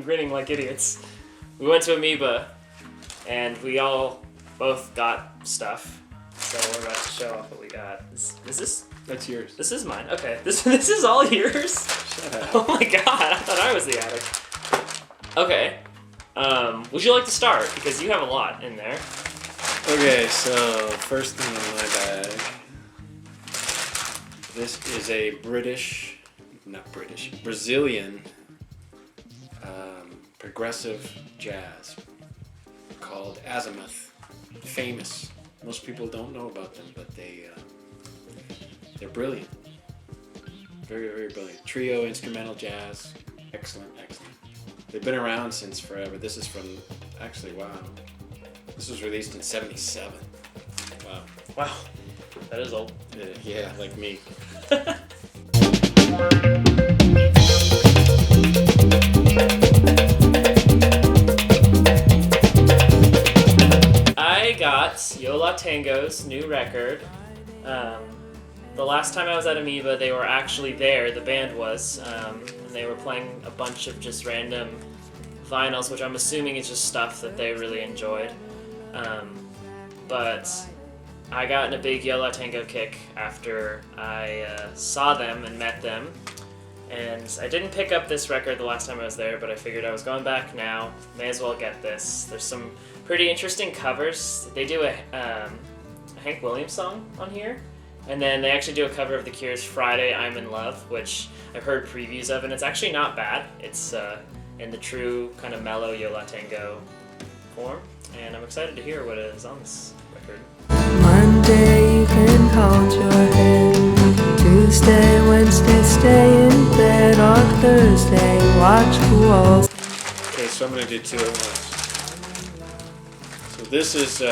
I'm grinning like idiots. We went to Amoeba, and we all both got stuff. So we're about to show off what we got. Is this? That's yours. This is mine. Okay. This is all yours? Shut up. Oh my god, I thought I was the addict. Okay. Would you like to start? Because you have a lot in there. Okay, so first thing in my bag. This is a Brazilian progressive jazz called Azymuth. Famous. Most people don't know about them, but they're brilliant. Very, very brilliant. Trio, instrumental jazz. Excellent, excellent. They've been around since forever. This is from, actually, wow. This was released in '77. Wow. Wow. That is old. Yeah, like me. I got Yola Tengo's new record. The last time I was at Amoeba, they were actually there, the band was, and they were playing a bunch of just random vinyls, which I'm assuming is just stuff that they really enjoyed. But I got in a big Yola Tango kick after I saw them and met them. And I didn't pick up this record the last time I was there, but I figured I was going back now. May as well get this. There's some pretty interesting covers. They do a Hank Williams song on here. And then they actually do a cover of The Cure's Friday, I'm in Love, which I've heard previews of, and it's actually not bad. It's in the true kind of mellow Yola Tango form. And I'm excited to hear what is on this record. Monday you can hold your head. Tuesday, Wednesday, stay in bed. On Thursday, watch the walls. Okay, so I'm going to do two at once. So this is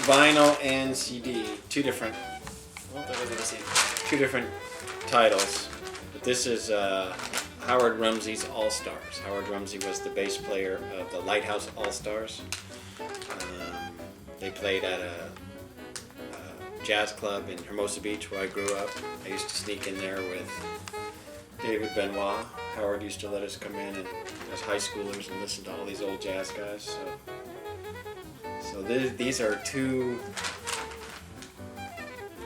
vinyl and CD. Two different titles. But this is Howard Rumsey's All Stars. Howard Rumsey was the bass player of the Lighthouse All Stars. They played at a jazz club in Hermosa Beach where I grew up. I used to sneak in there with David Benoit. Howard used to let us come in and as high schoolers and listen to all these old jazz guys. So these are two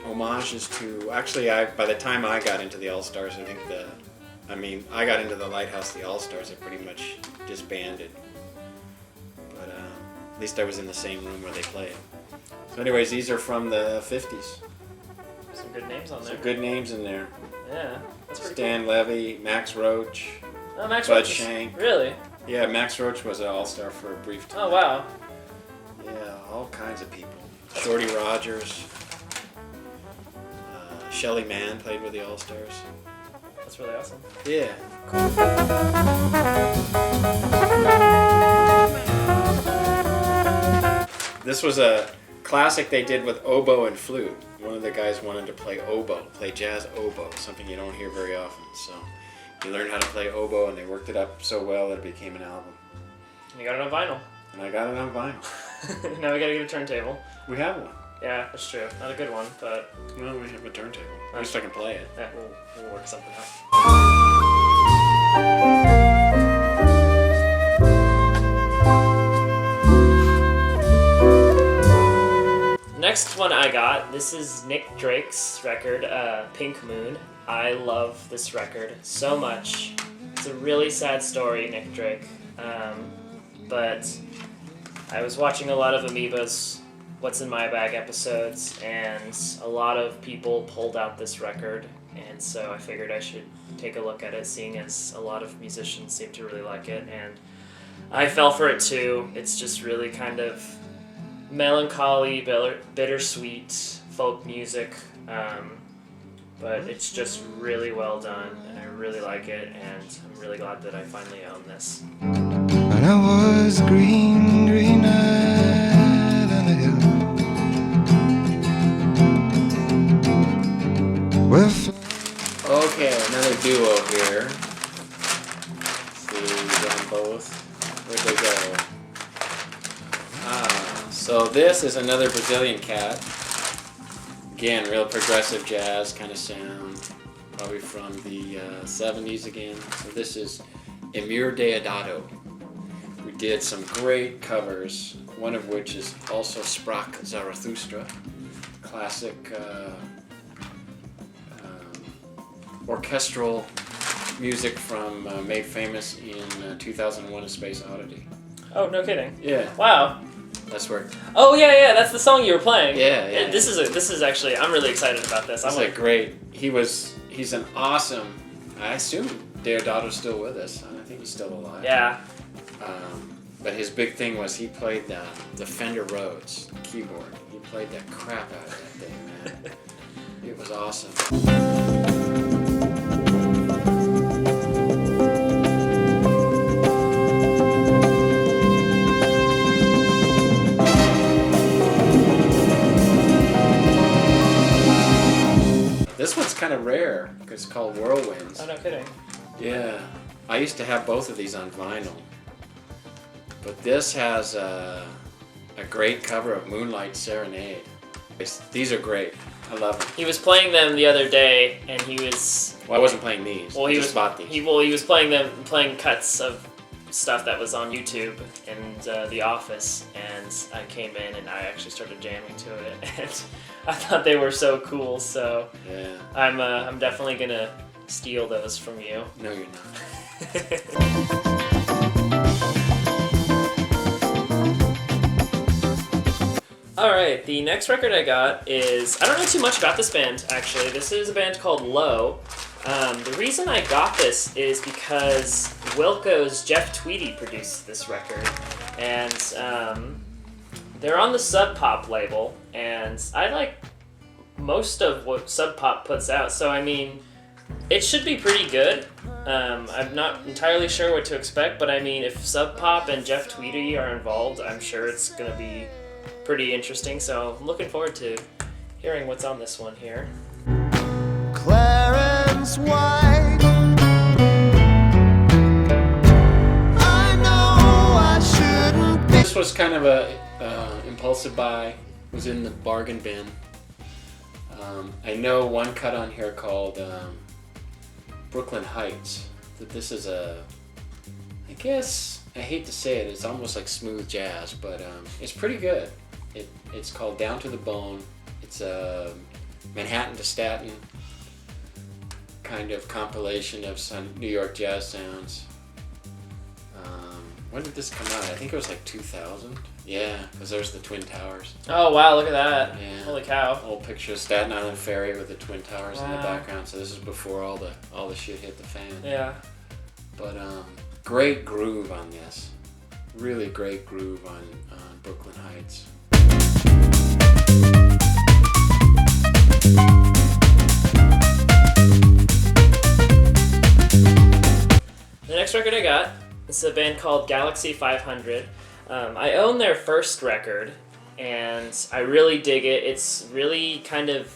homages to. Actually, by the time I got into the All Stars, I got into the Lighthouse, the All Stars had pretty much disbanded. But at least I was in the same room where they played. So anyways, these are from the 50s. Some good names on there. Some good names in there. Yeah, that's pretty Stan Levy, Max Roach, cool. Oh, Max Bud Roach Shank. Really? Yeah, Max Roach was an all-star for a brief time. Oh, wow. Yeah, all kinds of people. Shorty Rogers. Shelly Manne played with the All-Stars. That's really awesome. Yeah. This was a classic they did with oboe and flute. One of the guys wanted to play oboe, play jazz oboe, something you don't hear very often. So he learned how to play oboe and they worked it up so well that it became an album. And you got it on vinyl. And I got it on vinyl. Now we gotta get a turntable. We have one. Yeah, that's true. Not a good one, but... Well, we have a turntable. At least I can play it. Yeah, we'll work something out. Next one I got, this is Nick Drake's record, Pink Moon. I love this record so much. It's a really sad story, Nick Drake. But I was watching a lot of Amoeba's What's in My Bag episodes, and a lot of people pulled out this record, and so I figured I should take a look at it, seeing as a lot of musicians seem to really like it, and I fell for it too. It's just really kind of melancholy, bittersweet folk music, but it's just really well done, and I really like it, and I'm really glad that I finally own this. When I was greener than the hill. Okay, another duo here. Let's see, we got them both. Where'd they go? So this is another Brazilian cat. Again, real progressive jazz kind of sound. probably from the 70s again. So this is Emir Deodato. We did some great covers, one of which is also Sprach Zarathustra, classic orchestral music from made famous in 2001: A Space Oddity. Oh, no kidding. Yeah. Wow. That's where. Oh yeah, that's the song you were playing. Yeah. This is actually, I'm really excited about this. It's like great. He's an awesome. I assume Deodato's still with us. I think he's still alive. Yeah. But his big thing was he played the Fender Rhodes keyboard. He played the crap out of that thing, man. It was awesome. This one's kind of rare because it's called Whirlwinds. Oh, no kidding. Yeah, I used to have both of these on vinyl, but this has a great cover of Moonlight Serenade. These are great. I love them. He was playing them the other day, and he was. Well, I wasn't playing these. Well, I just bought these. He was playing cuts of stuff that was on YouTube and The Office, and I came in and I actually started jamming to it, and I thought they were so cool. So yeah, I'm definitely gonna steal those from you. No, you're not. Alright, the next record I got is, I don't know too much about this band actually. This is a band called Low. The reason I got this is because Wilco's Jeff Tweedy produced this record, and they're on the Sub Pop label, and I like most of what Sub Pop puts out, so I mean, it should be pretty good. I'm not entirely sure what to expect, but I mean, if Sub Pop and Jeff Tweedy are involved, I'm sure it's going to be pretty interesting, so I'm looking forward to hearing what's on this one here. Clarence White, I know I shouldn't be. This was kind of a impulsive buy. Was in the bargain bin. I know one cut on here called Brooklyn Heights. That this is I guess, I hate to say it, it's almost like smooth jazz, but it's pretty good. It's called Down to the Bone. It's a Manhattan to Staten kind of compilation of some New York jazz sounds. When did this come out? I think it was like 2000. Yeah, because there's the Twin Towers. Oh wow, look at that. Yeah. Holy cow. Old picture of Staten Island Ferry with the Twin Towers in the Wow. background. So this is before all the shit hit the fan. Yeah. But great groove on this. Really great groove on Brooklyn Heights. The next record I got is a band called Galaxie 500. I own their first record, and I really dig it. It's really kind of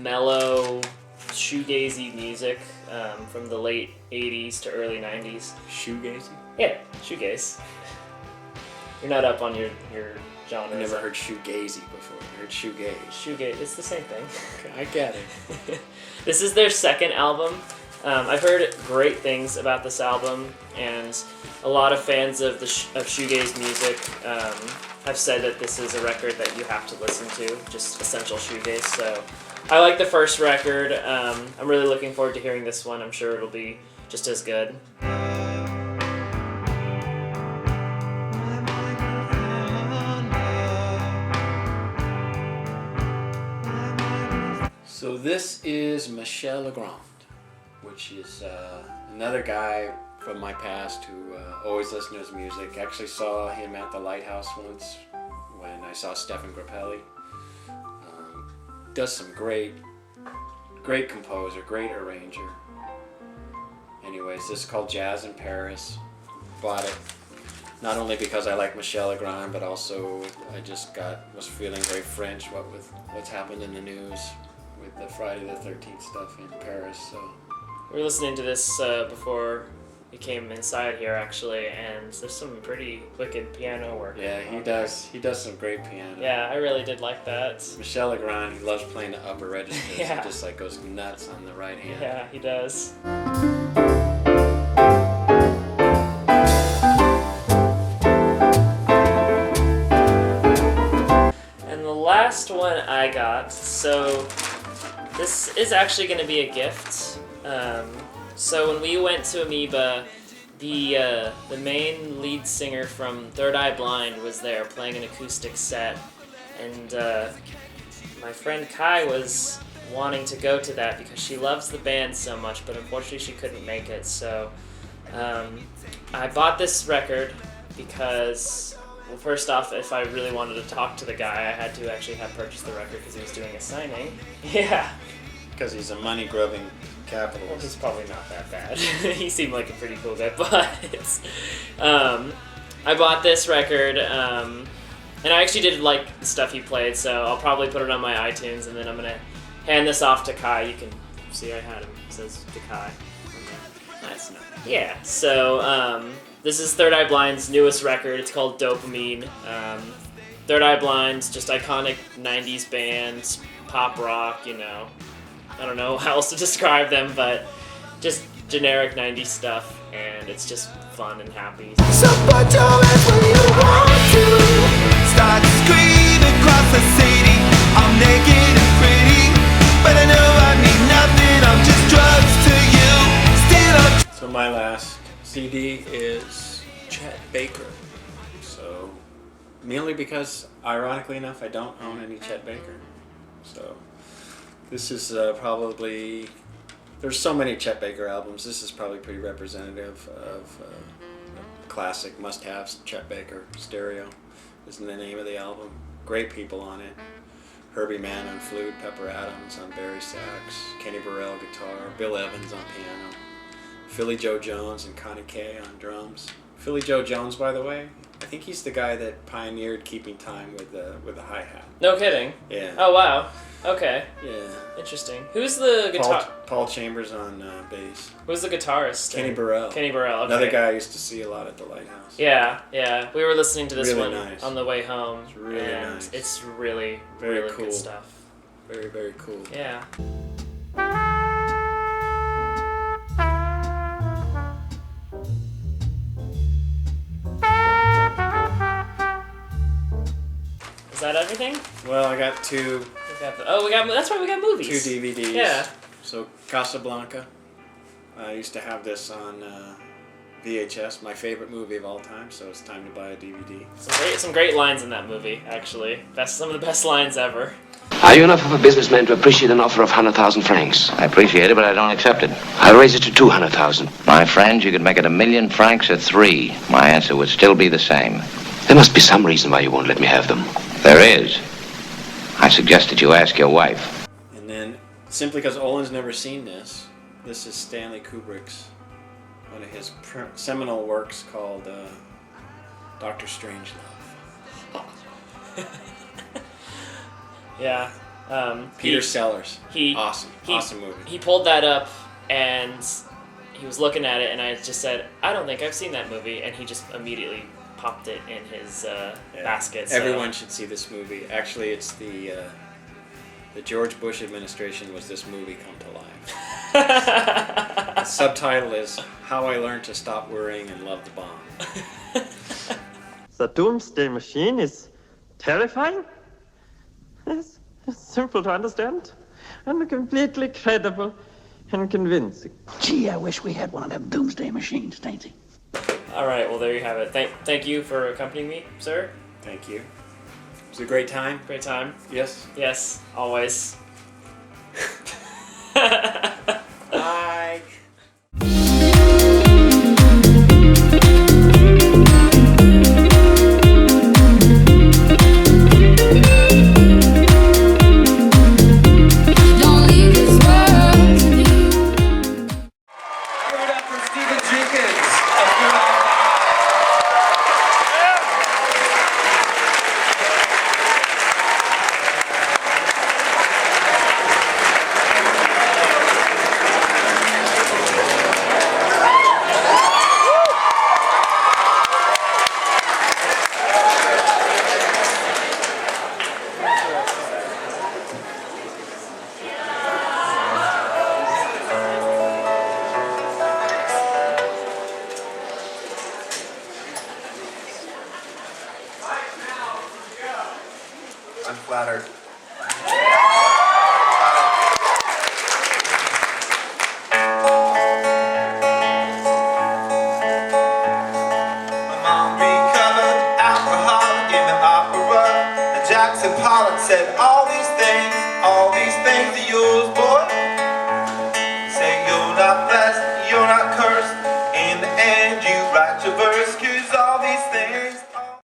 mellow, shoegazy music from the late 80s to early 90s. Shoegazy? Yeah, shoegaze. You're not up on your genre. I've never heard shoegazy before. I heard shoegaze. Shoegaze, it's the same thing. I get it. This is their second album. I've heard great things about this album, and a lot of fans of of shoegaze music have said that this is a record that you have to listen to, just essential shoegaze. So I like the first record. I'm really looking forward to hearing this one. I'm sure it'll be just as good. So this is Michel Legrand, which is another guy from my past who always listened to his music. Actually saw him at the Lighthouse once when I saw Stefan Grappelli. Does some great composer, great arranger. Anyways, this is called Jazz in Paris. Bought it not only because I like Michel Legrand, but also I just was feeling very French, what with what's happened in the news with the Friday the 13th stuff in Paris. So We were listening to this before he came inside here actually, and there's some pretty wicked piano work. Yeah, he does. He does some great piano. Yeah, I really did like that. Michel Legrand, he loves playing the upper registers. Yeah. He just like goes nuts on the right hand. Yeah, he does. And the last one I got, so this is actually going to be a gift. So when we went to Amoeba, the main lead singer from Third Eye Blind was there playing an acoustic set, and my friend Kai was wanting to go to that because she loves the band so much, but unfortunately she couldn't make it. So I bought this record because, well, first off, if I really wanted to talk to the guy, I had to actually have purchased the record because he was doing a signing. Yeah. Because he's a money-grubbing Well, capitalist. he's probably not that bad. He seemed like a pretty cool guy, but I bought this record, and I actually did like the stuff he played, so I'll probably put it on my iTunes, and then I'm gonna hand this off to Kai. You can see I had him. It says to Kai. Nice. Yeah. So this is Third Eye Blind's newest record. It's called Dopamine. Third Eye Blind's just iconic '90s band, pop rock. You know. I don't know how else to describe them, but just generic 90s stuff, and it's just fun and happy. So put your hands where you want to. Start to scream across the city. I'm naked and pretty, but I know I mean nothing. I'm just drugs to you. Still I'm So my last CD is Chet Baker. So mainly because, ironically enough, I don't own any Chet Baker. So this is probably, there's so many Chet Baker albums. This is probably pretty representative of classic must-haves. Chet Baker Stereo is the name of the album. Great people on it. Herbie Mann on flute, Pepper Adams on bari sax, Kenny Burrell guitar, Bill Evans on piano, Philly Joe Jones and Connie Kay on drums. Philly Joe Jones, by the way, I think he's the guy that pioneered keeping time with the hi-hat. No kidding. Yeah. Oh wow. Okay. Yeah. Interesting. Who's the guitar? Paul Chambers on bass. Who's the guitarist? Kenny Burrell. Kenny Burrell. Okay. Another guy I used to see a lot at the Lighthouse. Yeah, yeah. We were listening to this Really one nice. on the way home. It's really and nice. It's really, Very really cool. good stuff. Very, very cool. Yeah. Is that everything? Well, I got two That's right, we got movies. DVDs. Yeah. So Casablanca. I used to have this on VHS, my favorite movie of all time, so it's time to buy a DVD. Some great lines in that movie, actually. Some of the best lines ever. Are you enough of a businessman to appreciate an offer of 100,000 francs? I appreciate it, but I don't accept it. I'll raise it to 200,000. My friend, you could make it 1,000,000 francs at 3. My answer would still be the same. There must be some reason why you won't let me have them. There is. I suggest that you ask your wife. And then, simply because Olin's never seen this, this is Stanley Kubrick's, one of his seminal works called Dr. Strangelove. Yeah. Peter Sellers. Awesome movie. He pulled that up, and he was looking at it, and I just said, I don't think I've seen that movie, and he just immediately popped it in his basket. So. Everyone should see this movie. Actually, it's the George Bush administration was this movie come to life. The subtitle is How I Learned to Stop Worrying and Love the Bomb. The doomsday machine is terrifying. It's simple to understand and completely credible and convincing. Gee, I wish we had one of them doomsday machines, Tainty. All right, well, there you have it. Thank you for accompanying me, sir. Thank you. It was a great time. Great time. Yes. Yes, always. Bye. Don't leave this world to me. Give it up for Stephen Jenkins of Third Eye Blind. I'm flattered. My mom recovered alcoholic in the opera, and Jackson Pollock said all these things